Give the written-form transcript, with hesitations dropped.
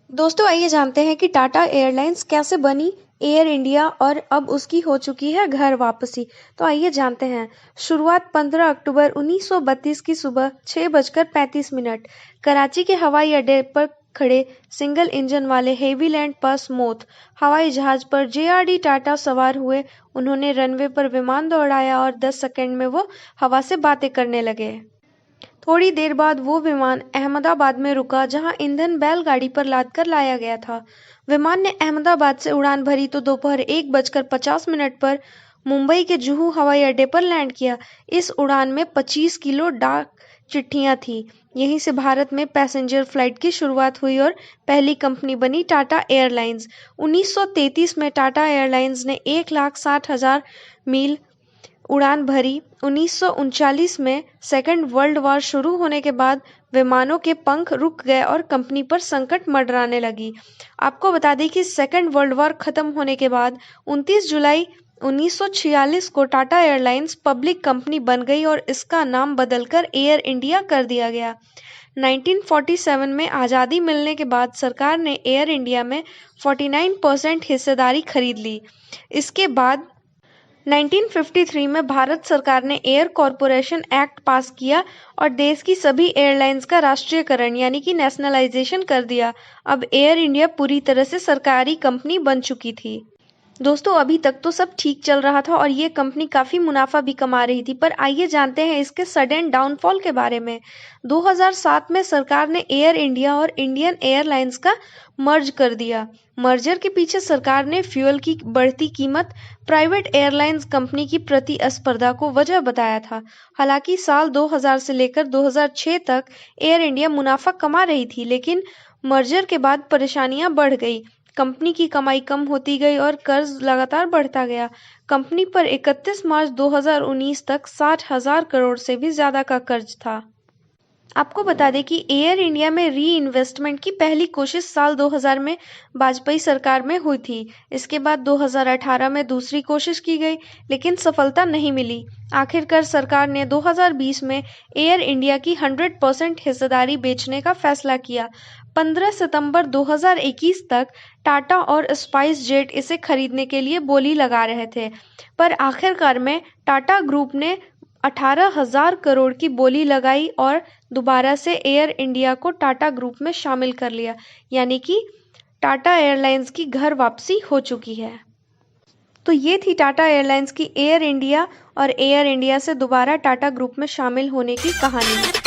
दोस्तों आइए जानते हैं कि टाटा एयरलाइंस कैसे बनी एयर इंडिया और अब उसकी हो चुकी है घर वापसी। तो आइए जानते हैं। शुरुआत 15 अक्टूबर 1932 की सुबह 6:35 कराची के हवाई अड्डे पर खड़े सिंगल इंजन वाले हेवीलैंड पासमोथ हवाई जहाज पर जेआरडी टाटा सवार हुए। उन्होंने रनवे पर विमान दौड़ाया और 10 सेकंड में वो हवा से बातें करने लगे। थोड़ी देर बाद वो विमान अहमदाबाद में रुका, जहां ईंधन बैलगाड़ी पर लादकर लाया गया था। विमान ने अहमदाबाद से उड़ान भरी तो दोपहर 1:50 पर मुंबई के जुहू हवाई अड्डे पर लैंड किया। इस उड़ान में 25 किलो डाक चिट्ठियां थीं। यहीं से भारत में पैसेंजर फ्लाइट की शुरुआत हुई और पहली कंपनी बनी टाटा एयरलाइंस। 1933 में टाटा एयरलाइंस ने 1,60,000 मील उड़ान भरी। 1939 में सेकेंड वर्ल्ड वॉर शुरू होने के बाद विमानों के पंख रुक गए और कंपनी पर संकट मंडराने लगी। आपको बता दें कि सेकेंड वर्ल्ड वॉर खत्म होने के बाद 29 जुलाई 1946 को टाटा एयरलाइंस पब्लिक कंपनी बन गई और इसका नाम बदलकर एयर इंडिया कर दिया गया। 1947 में आज़ादी मिलने के बाद सरकार ने एयर इंडिया में 49% हिस्सेदारी खरीद ली। इसके बाद 1953 में भारत सरकार ने एयर कॉरपोरेशन एक्ट पास किया और देश की सभी एयरलाइंस का राष्ट्रीयकरण यानी कि नेशनलाइजेशन कर दिया। अब एयर इंडिया पूरी तरह से सरकारी कंपनी बन चुकी थी। दोस्तों अभी तक तो सब ठीक चल रहा था और ये कंपनी काफ़ी मुनाफा भी कमा रही थी, पर आइए जानते हैं इसके सडन डाउनफॉल के बारे में। 2007 में सरकार ने एयर इंडिया और इंडियन एयरलाइंस का मर्ज कर दिया। मर्जर के पीछे सरकार ने फ्यूल की बढ़ती कीमत, प्राइवेट एयरलाइंस कंपनी की प्रतिस्पर्धा को वजह बताया था। हालांकि साल 2000 से लेकर 2006 तक एयर इंडिया मुनाफा कमा रही थी, लेकिन मर्जर के बाद परेशानियां बढ़ गई। कंपनी की कमाई कम होती गई और कर्ज लगातार बढ़ता गया। कंपनी पर 31 मार्च 2019 तक 60,000 करोड़ से भी ज्यादा का कर्ज था। आपको बता दें कि एयर इंडिया में री इन्वेस्टमेंट की पहली कोशिश साल 2000 में वाजपेयी सरकार में हुई थी। इसके बाद 2018 में दूसरी कोशिश की गई, लेकिन सफलता नहीं मिली। आखिरकार सरकार ने 2020 में एयर इंडिया की 100% हिस्सेदारी बेचने का फैसला किया। 15 सितंबर 2021 तक टाटा और स्पाइस जेट इसे खरीदने के लिए बोली लगा रहे थे, पर आखिरकार में टाटा ग्रुप ने 18,000 करोड़ की बोली लगाई और दोबारा से एयर इंडिया को टाटा ग्रुप में शामिल कर लिया, यानी कि टाटा एयरलाइंस की घर वापसी हो चुकी है। तो ये थी टाटा एयरलाइंस की एयर इंडिया और एयर इंडिया से दोबारा टाटा ग्रुप में शामिल होने की कहानी।